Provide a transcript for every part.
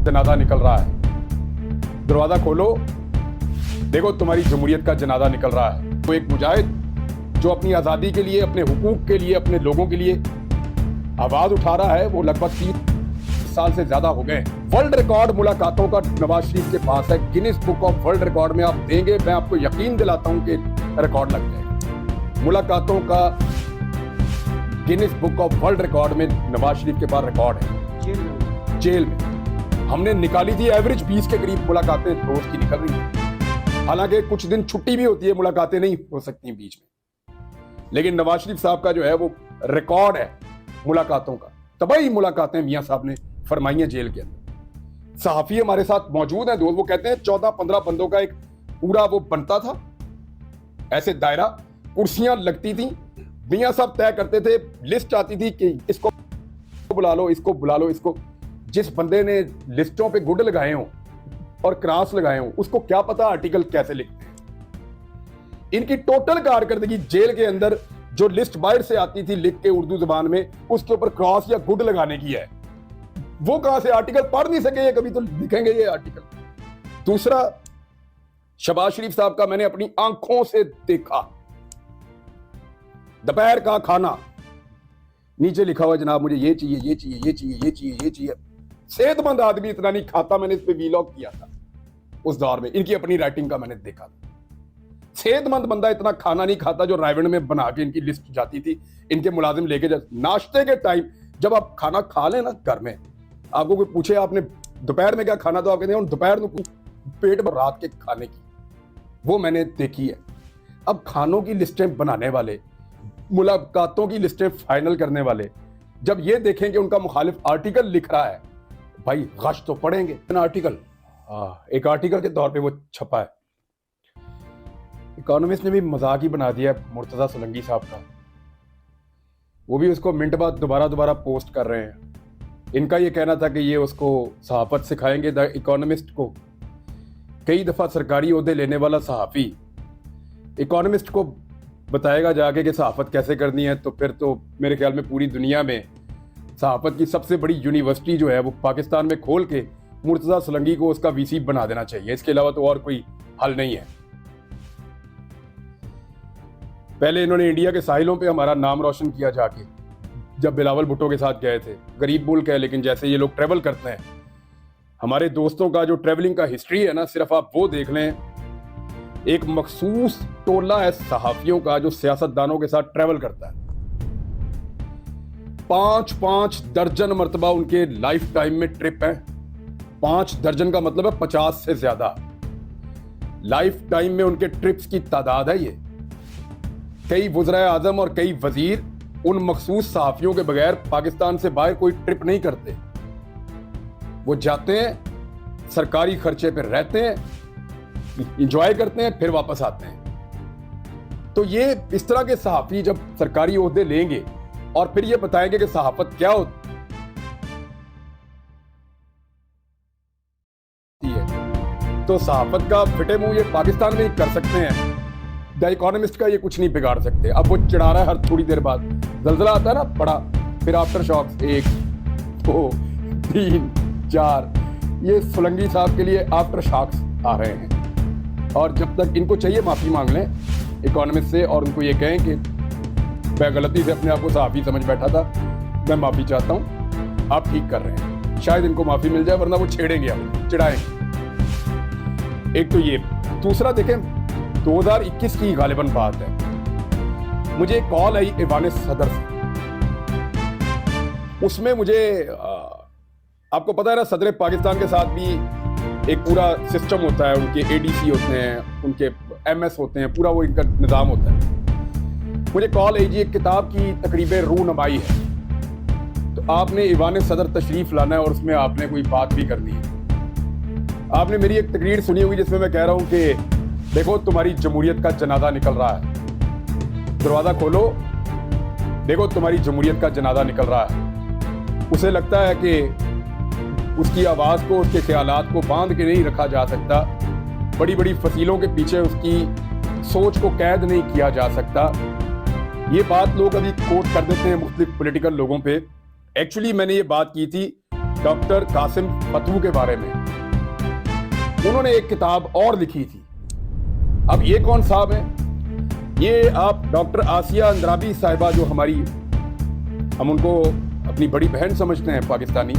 जनाजा निकल रहा है। दरवाजा खोलो, देखो तुम्हारी जमहूरियत का जनाजा निकल रहा है। तो एक मुजाहिद जो अपनी आज़ादी के लिए, अपने हुकूक के लिए, अपने लोगों के लिए आवाज उठा रहा है, वो लगभग 30 साल से ज्यादा हो गए। वर्ल्ड रिकॉर्ड मुलाकातों का नवाज शरीफ के पास है। Guinness book of world record में आप देंगे, मैं आपको यकीन दिलाता हूं कि रिकॉर्ड लग जाएगा। मुलाकातों का Guinness book of world record में नवाज शरीफ के पास रिकॉर्ड है। जेल में हमने निकाली थी एवरेज 20 के करीब मुलाकातें रोज की निकल रही है। हालांकि कुछ दिन छुट्टी भी होती है, मुलाकातें नहीं हो सकती बीच में, लेकिन नवाज शरीफ साहब का जो है वो रिकॉर्ड है मुलाकातों का। तबाही मुलाकातें मियां साहब ने फरमाई हैं जेल के अंदर। सहाफी हमारे साथ मौजूद हैं दोस्त, वो कहते हैं 14-15 बंदों का एक पूरा वो बनता था ऐसे दायरा, कुर्सियां लगती थी, मियां साहब तय करते थे, लिस्ट आती थी कि इसको बुला लो, इसको बुला लो, इसको। जिस बंदे ने लिस्टों पे गुड लगाए हों और क्रॉस लगाए हों, उसको क्या पता आर्टिकल कैसे लिखते हैं। इनकी टोटल कारकर्दगी जेल के अंदर जो लिस्ट बाहर से आती थी लिख के उर्दू जुबान में, उसके ऊपर क्रॉस या गुड लगाने की है। वो कहां से आर्टिकल पढ़ नहीं सके, कभी तो लिखेंगे ये आर्टिकल। दूसरा, शहबाज शरीफ साहब का मैंने अपनी आंखों से देखा, दोपहर का खाना नीचे लिखा हुआ जनाब मुझे ये चाहिए, ये चाहिए, ये चाहिए, ये चाहिए, ये चाहिए। सेहतमंद आदमी इतना नहीं खाता। मैंने इस पे वीलॉग किया था उस दौर में, इनकी अपनी राइटिंग का मैंने देखा था। सेहतमंद बंदा इतना खाना नहीं खाता जो रायवण में बना के इनकी लिस्ट जाती थी, इनके मुलाजिम लेके जाते। नाश्ते के टाइम जब आप खाना खा लें ना घर में, आपको कोई पूछे आपने दोपहर में क्या खाना, तो आप कहते हैं दोपहर में पेट भर रात के खाने की, वो मैंने देखी है। अब खानों की लिस्टें बनाने वाले, मुलाकातों की लिस्टें फाइनल करने वाले जब ये देखें कि उनका मुखालिफ आर्टिकल लिख रहा है, भाई गश तो पढ़ेंगे। आर्टिकल एक आर्टिकल के तौर पे वो छपा है। इकोनॉमिस्ट ने भी मजाक ही बना दिया मुर्तजा सोलंकी साहब का, वो भी उसको मिनट बाद दोबारा पोस्ट कर रहे हैं। इनका ये कहना था कि ये उसको सहाफत सिखाएंगे द इकोनॉमिस्ट को। कई दफा सरकारी ओहदे लेने वाला सहाफी इकोनॉमिस्ट को बताएगा जाके कि सहाफत कैसे करनी है, तो फिर तो मेरे ख्याल में पूरी दुनिया में सहाफत की सबसे बड़ी यूनिवर्सिटी जो है वो पाकिस्तान में खोल के मुर्तजा सोलंकी को उसका वीसी बना देना चाहिए। इसके अलावा तो और कोई हल नहीं है। पहले इन्होंने इंडिया के साहिलों पे हमारा नाम रोशन किया जाके, जब बिलावल भुट्टो के साथ गए थे। गरीब मुल्क है, लेकिन जैसे ये लोग ट्रेवल करते हैं, हमारे दोस्तों का जो ट्रेवलिंग का हिस्ट्री है ना, सिर्फ आप वो देख लें। एक मखसूस टोला है सहाफियों का जो सियासतदानों के साथ ट्रेवल करता है। 5-5 दर्जन मरतबा उनके लाइफ टाइम में ट्रिप है। 5 दर्जन का मतलब है 50 से ज्यादा लाइफ टाइम में उनके ट्रिप्स की तादाद है ये। कई वज़ीर आज़म और कई वजीर उन मखसूस सहाफियों के बगैर पाकिस्तान से बाहर कोई ट्रिप नहीं करते। वो जाते हैं, सरकारी खर्चे पर रहते हैं, इंजॉय करते हैं, फिर वापस आते हैं। तो ये इस तरह के सहाफी जब सरकारी ओहदे लेंगे और फिर ये बताएंगे कि सहाफत क्या होती है, तो सहाफत का फिटे मुंह ये पाकिस्तान में ही कर सकते हैं। द इकोनॉमिस्ट का ये कुछ नहीं बिगाड़ सकते। अब वो चिढ़ा रहा है हर थोड़ी देर बाद, जलजला आता है ना बड़ा, फिर आफ्टर शॉक्स 1 2 3 4, ये सोलंकी साहब के लिए आफ्टर शॉक्स आ रहे हैं। और जब तक इनको चाहिए माफी मांग लें इकोनॉमिस्ट से और उनको ये कहें कि मैं गलती से अपने आप को सहाफी समझ बैठा था, मैं माफी चाहता हूं, आप ठीक कर रहे हैं, शायद इनको माफी मिल जाए, वरना वो छेड़ेंगे, अब चिढ़ाएंगे। एक तो ये। दूसरा देखें, 2021 की गालिबन बात है, मुझे एक कॉल आई ईवान सदर से। उसमें मुझे आपको पता है ना, सदर पाकिस्तान के साथ भी एक पूरा सिस्टम होता है, उनके एडीसी होते हैं, उनके एमएस होते हैं, पूरा वो इनका निज़ाम होता है। मुझे कॉल आई जी, एक किताब की तकरीब रूनमाई है, तो आपने ईवान सदर तशरीफ लाना है और उसमें आपने कोई बात भी करनी है। आपने मेरी एक तकरीर सुनी होगी जिसमें मैं कह रहा हूं कि देखो तुम्हारी जमहूरियत का जनाजा निकल रहा है। दरवाजा खोलो, देखो तुम्हारी जमहूरियत का जनाजा निकल रहा है। उसे लगता है कि उसकी आवाज को, उसके ख्यालात को बांध के नहीं रखा जा सकता, बड़ी बड़ी फसीलों के पीछे उसकी सोच को कैद नहीं किया जा सकता। ये बात लोग अभी कोट कर देते हैं मुख्तलिफ पॉलिटिकल लोगों पे। एक्चुअली मैंने ये बात की थी डॉक्टर कासिम फतू के बारे में। उन्होंने एक किताब और लिखी थी। अब ये कौन साहब हैं? ये आप डॉक्टर आसिया अंद्राबी साहिबा, जो हमारी, हम उनको अपनी बड़ी बहन समझते हैं पाकिस्तानी,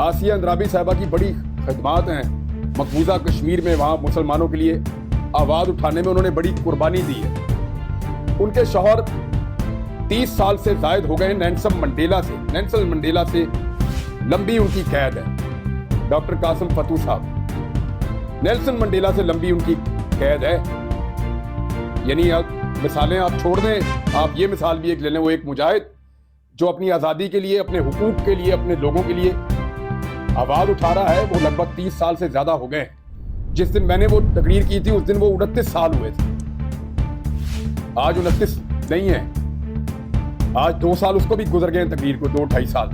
आसिया अंद्राबी साहिबा की बड़ी खिदमात हैं मकबूजा कश्मीर में। वहाँ मुसलमानों के लिए आवाज़ उठाने में उन्होंने बड़ी कुर्बानी दी है। उनके शौहर 30 साल से जायद हो गए नेल्सन मंडेला से लंबी उनकी कैद है। डॉक्टर कासिम फतू साहब, नेल्सन मंडेला से लंबी उनकी कैद है। यानी आप मिसालें आप छोड़ दें, आप ये मिसाल भी एक ले लें, वो एक मुजाहिद जो अपनी आज़ादी के लिए, अपने हुकूक के लिए, अपने लोगों के लिए आवाज़ उठा रहा है, वो लगभग 30 साल से ज़्यादा हो गए। जिस दिन मैंने वो तकरीर की थी उस दिन वो 29 साल हुए थे। आज 29 नहीं है, आज 2 साल उसको भी गुजर गए तकरीर को, 2-2.5 साल।